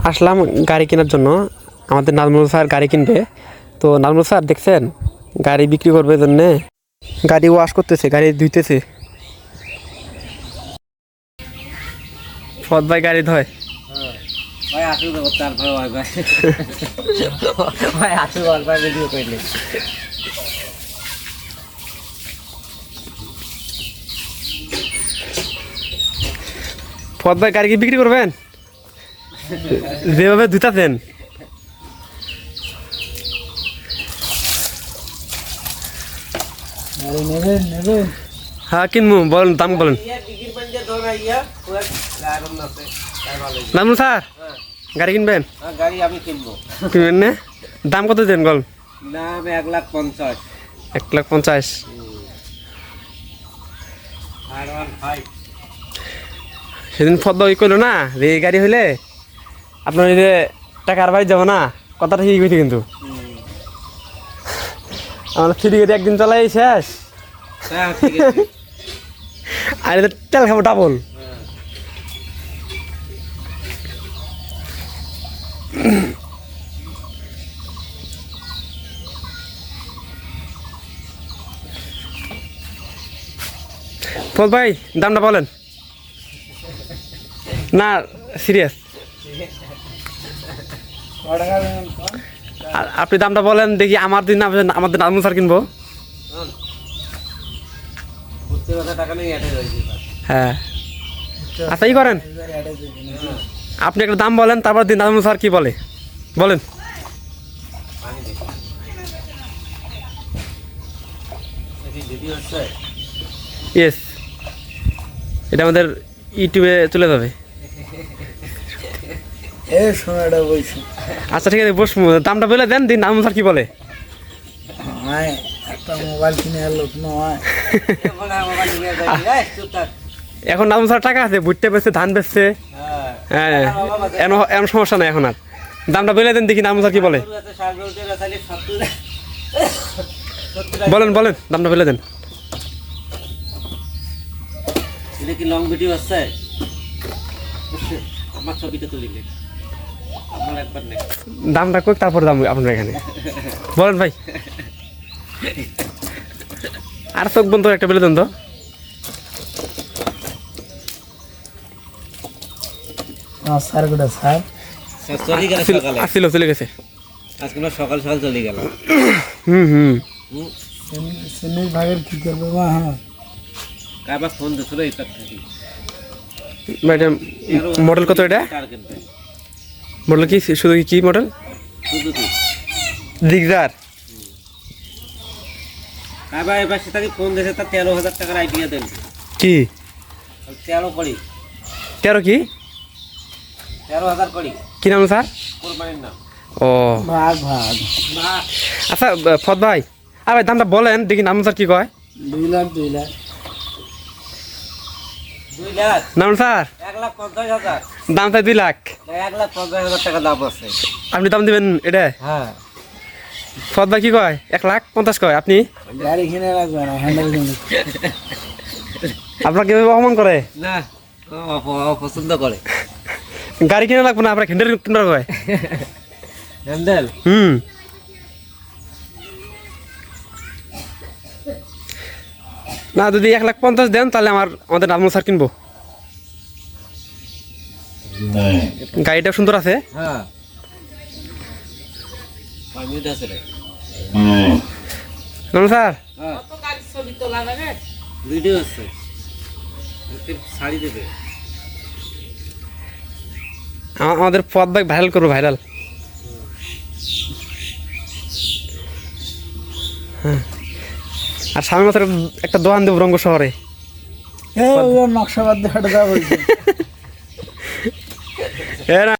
আসলাম গাড়ি কেনার জন্য। আমাদের নাজমুল স্যার গাড়ি কিনবে। তো নাজমুল স্যার দেখছেন গাড়ি বিক্রি করবে জন্যে গাড়ি ওয়াশ করতেছে, গাড়ি ধুইতেছে। ফত ভাই গাড়ি ধয়। ভাই আসু তার ভাই ভাই ভাই আসু ভাই ভিডিও কইলে ফত ভাই গাড়ি কি বিক্রি করবেন? যেভাবে ধুইতেছেন। হ্যাঁ কিনবো, বলেন দাম বলেন। নাজমুল স্যার গাড়ি কিনবেন? গাড়ি আমি কিনবো। কিনবেন না? দাম কত দেন বল? দাম 1,50,000। 1,50,000। সেদিন ফদ্দ কইলো না যে এই গাড়ি হইলে আপনার এই যে টাকার বাড়ি যাবো না, কথাটা ঠিক হয়েছে কিন্তু আমরা ফ্রি গাড়ি একদিন চালাই শেষ। আর এদের তেল খাবো ডাবল। ফল ভাই দামটা বলেন না, সিরিয়াস আপনি দামটা বলেন দেখি। আমার দিন আমাদের নাজমুল স্যার কিনবো। হ্যাঁ আচ্ছা ই করেন, আপনি একটা দাম বলেন, তারপর দিন নাজমুল স্যার কি বলে বলেন। ইয়েস, এটা আমাদের ইউটিউবে চলে যাবে। আচ্ছা ঠিক আছে বসবো, দামটা বলে দেন, দিন নাজমুল স্যার কি বলে। একটা মোবাইল কিনে লোক নয় এখন নাজমুল স্যার টাকা আছে, ভুট্টা বেচছে, ধান বেচছে। হ্যাঁ এমন সমস্যা নাই এখন আর। দামটা বলে দেন দেখি নাজমুল স্যার কি বলে। বলেন বলেন দামটা বলে দেন। এটা কি লং ভিডিও আছে? আমার ছবিটা তুলিলে আমার একবার নেই। দামটা কই তারপর দাম আপনার এখানে বলেন ভাই। আর চোখ বন্ধ একটা বলে দেন তো। স্যার গোটা স্যার চলে গেল সকালে, আসছিল চলে গেছে আজকে আমরা সকাল সকাল চলে গেল। হুম সেনের ভাগের কি করবে মা? হ্যাঁ কারবার ফোন দিছিল এই তার থেকে। ম্যাডাম মডেল কত এটা? মডেল কি শুধু কি মডেল? শুধু কি দিগজার। কারবার এবার সেটাকে ফোন দিয়েছে, তার 13,000 টাকার আইডিয়া দেন। কি 13 করি? 13 কি 13,000 করি। কি নাম স্যার? কোরবানির নাম। ও ভাগ ভাগ আচ্ছা ফত ভাই, আর ভাই দামটা বলেন দেখি নাম স্যার কি কয়। 2 লাখ 2 লাখ 2 লাখ নাম স্যার 1,50,000। দাম চাই 2 লাখ। 1,50,000 টাকা দাম আছে। আপনি দাম দিবেন এটা? হ্যাঁ ফত ভাই কি কয়? 1,50,000 কয়। আপনি গাড়ি কিনে রাখবে না, হ্যান্ডেল কিনে আপনার কিভাবে অপমান করে? না, পছন্দ করে। গাড়ি কিনে লাগবে না, আপনার হ্যান্ডেল কিনবার কয়। হ্যান্ডেল না যদি 1,50,000 দেন তাহলে আমাদের নাজমুল স্যার কিনবো। গাড়িটা সুন্দর আছে। হ্যাঁ পারমিট আছে রে। নাজমুল স্যার হ্যাঁ কত গাড়ি ছবি তোলা লাগে, ভিডিও আছে, ওকে শাড়ি দেবে। আমাদের পথ ভাই ভাইরাল করবো, ভাইরাল। হ্যাঁ আর সামনে মাত্র একটা দোকান দেবো রঙ্গ শহরে। নকশাবাদ দেখাটা যা বলছে।